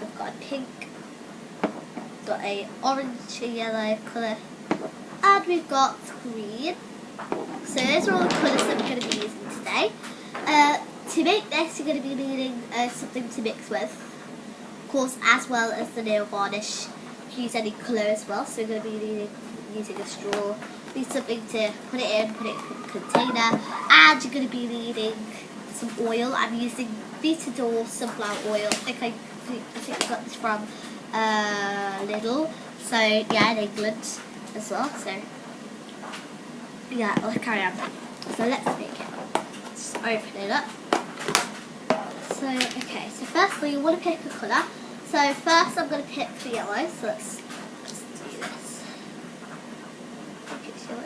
we've got a pink, got a orange and yellow colour, and we've got green. So those are all the colours that we're going to be using today. To make this, you're going to be needing something to mix with, of course, as well as the nail varnish. You can use any colour as well, so we're going to be using a straw. Need something to put it in a container, and you're going to be needing some oil. I'm using Vitador sunflower oil. I think I got this from Lidl. So yeah, in England as well. So yeah, let's carry on. So let's make it. Just open it up. So okay, so firstly you want to pick a colour. So first I'm going to pick the yellow. So let's do this. I think it's yellow.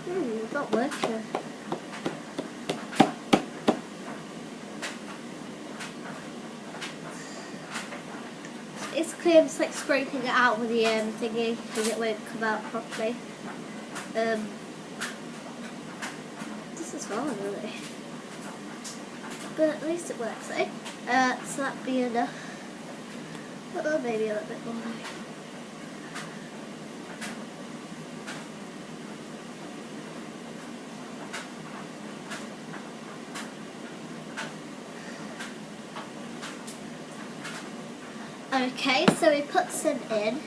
It's not working. It's clear, I'm just like scraping it out with the thingy because it won't come out properly. This is wrong really. But at least it works, eh? So that'd be enough. Or maybe a little bit more. Okay, so we put some in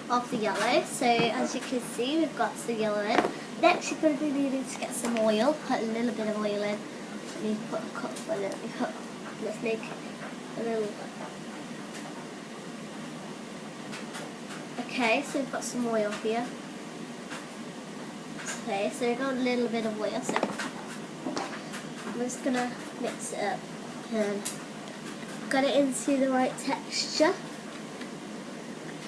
of the yellow. So as you can see, we've got some yellow in. Next, you're going to be needing to get some oil. Put a little bit of oil in. Let me put a cup for a little bit. Let's make a little. Okay, so we've got some oil here. Okay, so we've got a little bit of oil. So I'm just going to mix it up and get it into the right texture.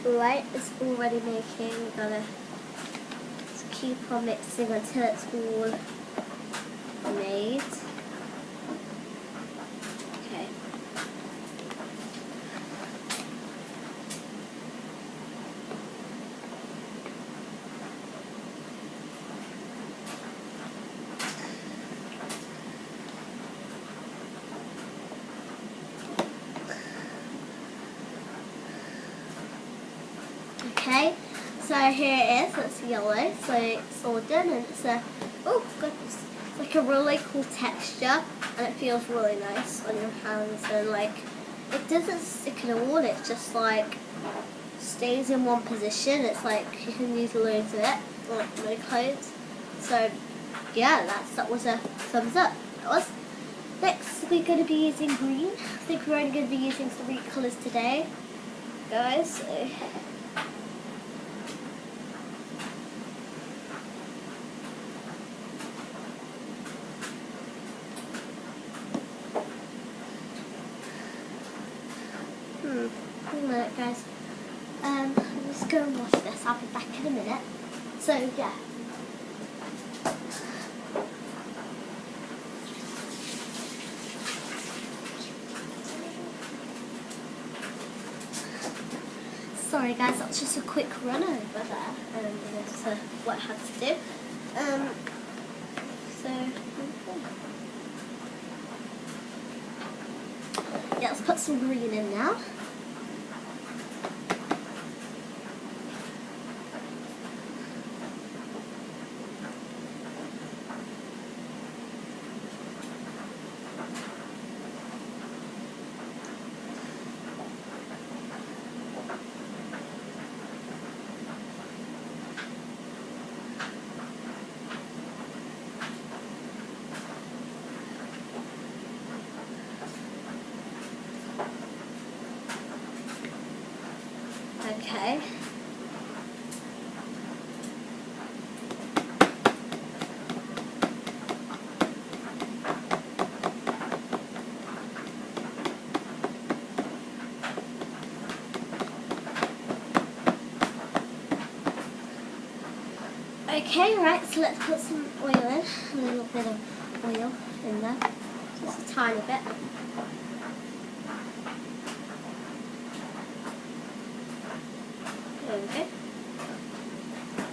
Right, it's already making. We're gonna just keep on mixing until it's all made. Okay. Okay, so here it is, it's yellow, so it's all done, and it's a, oh goodness, it's like a really cool texture, and it feels really nice on your hands, and like, it doesn't stick at all, it just like, stays in one position. It's like, you can use loads of it, like no clothes. So, yeah, that was a thumbs up, that was. Next, we're going to be using green. I think we're only going to be using 3 colours today, guys, so. Wait a minute, guys. I'm just going to wash this. I'll be back in a minute. So, yeah. Sorry, guys. That's just a quick run over there. That's what I had to do. Yeah, let's put some green in now. Okay, right, so let's put some oil in, a little bit of oil in there, just a tiny bit. There we go.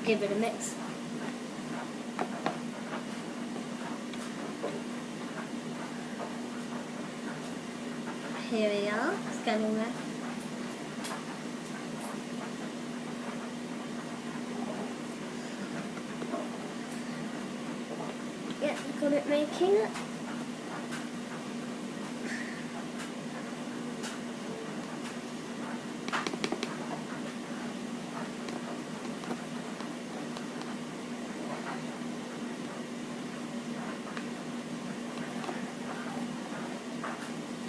Give it a mix. Here we are, it's getting there. Yeah, got it making it.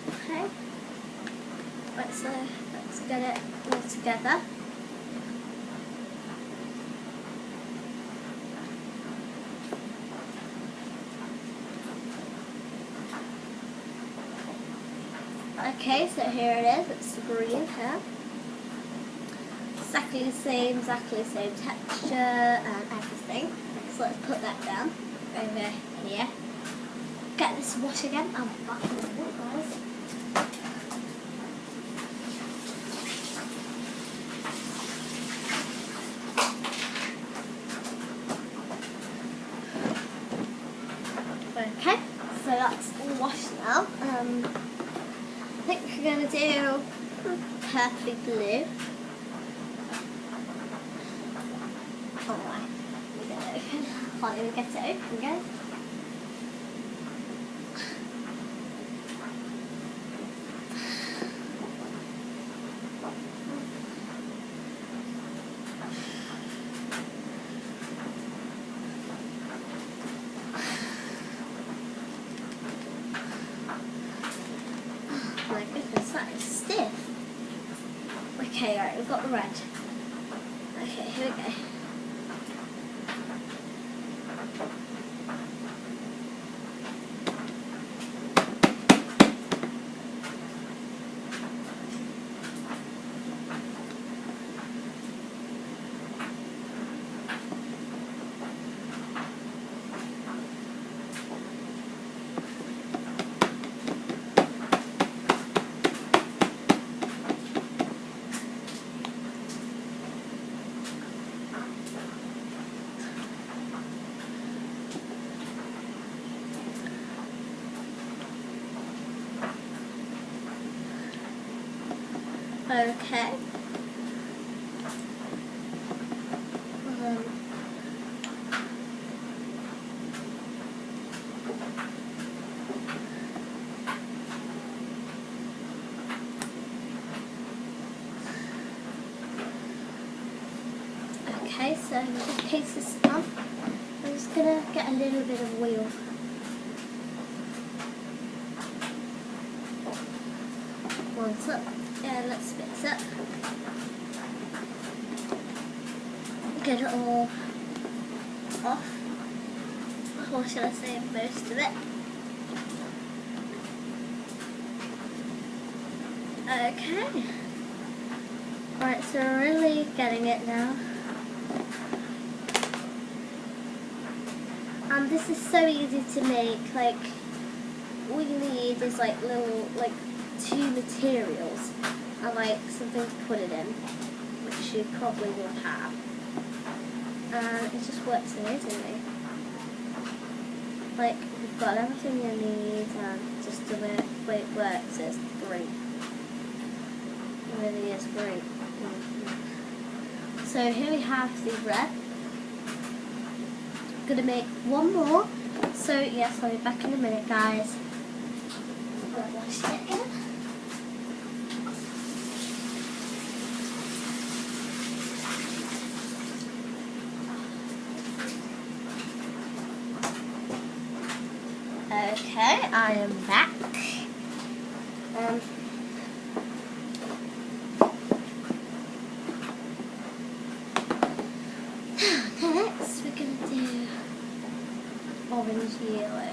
Okay. Let's get it all together. Okay, so here it is, it's the green here. Exactly the same texture and everything. So let's put that down over here. Get this wash again. I'm back in the wood, guys. Okay, so that's all washed now. I think we're going to do purpley blue. Oh my, let me get it open. Can't even get it open, guys. Oh my goodness, that is stiff. Okay, right, we've got the red. Okay, here we go. Okay. Okay, so in case this is done, I'm just gonna get a little bit of oil. Once up. Yeah, let's mix it. Get it all off. Or shall I say most of it? Okay. Right, so we're really getting it now. And this is so easy to make. Like, all you need is like little, like, 2 materials and like something to put it in, which you probably will have. And it just works amazingly. Like, you've got everything you need, and just the way it works is great. It really is great. So here we have the red. I'm going to make one more. So yes, I'll be back in a minute, guys. I'll wash it again. Okay, I am back. Next, we're going to do orange yellow.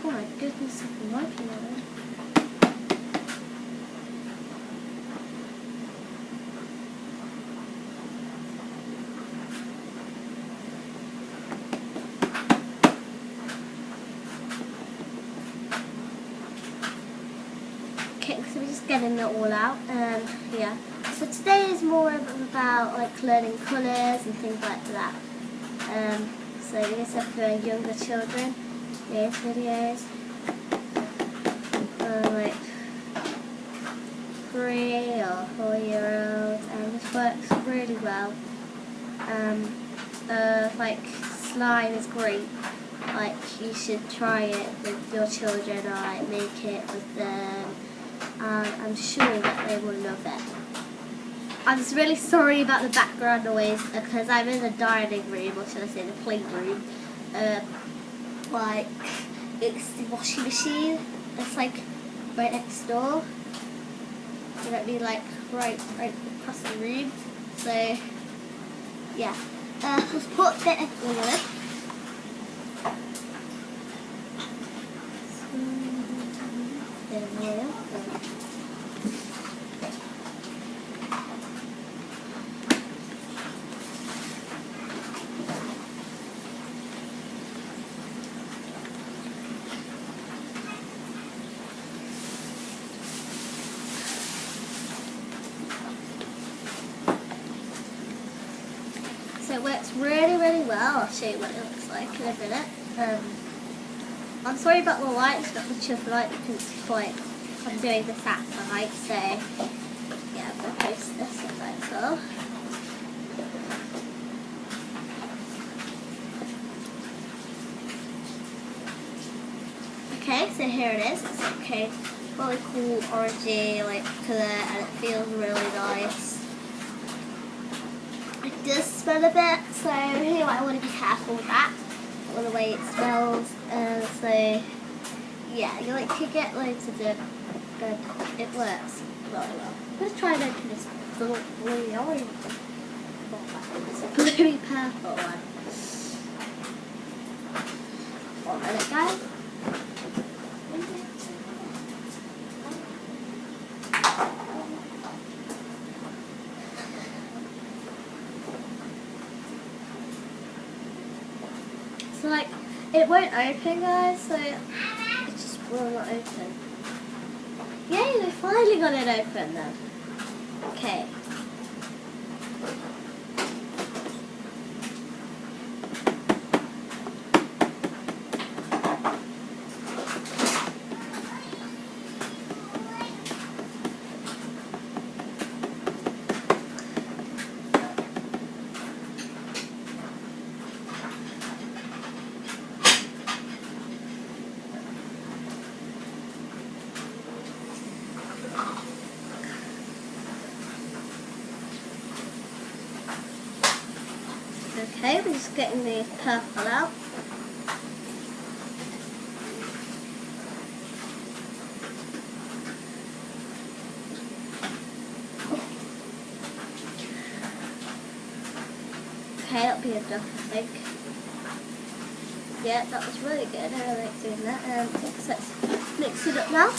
Oh my goodness, I'm working on it. Okay, so we're just getting it all out. Yeah. So today is more about like learning colours and things like that. So these are for younger children. These videos. Like 3 or 4-year-olds, and this works really well. Like slime is great. Like you should try it with your children or like make it with them. I'm sure that they will love it. I'm just really sorry about the background noise because I'm in the dining room, or should I say the playroom. Like it's the washing machine. It's like right next door. You don't mean like right across the room. So yeah. Let's put a bit of oil. So it works really, really well. I'll show you what it looks like in a minute. I'm sorry about the light, it's not much of light because it's quite, I'm doing this at night, so yeah, I'm going to post this at night as well. Okay, so here it is. It's okay, really cool orangey like colour, and it feels really nice. It does smell a bit, so you might want to be careful with that, or the way it smells. So yeah, you like to get loads of them, but it works really well. I'm going to try and open this bluey orange, it's a bluey purple one. 1 minute, guys. So like, it won't open, guys, so it just will not open. Yay, we finally got it open then. Okay. Okay, we're just getting the purple out. Okay, that'll be enough, I think. Yeah, that was really good. I like doing that. So let's mix it up now.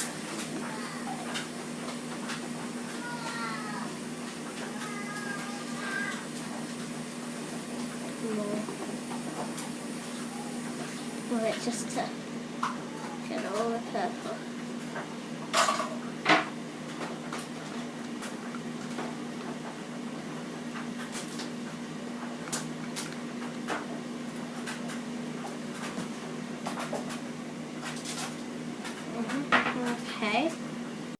More it just to get all the purple. Okay.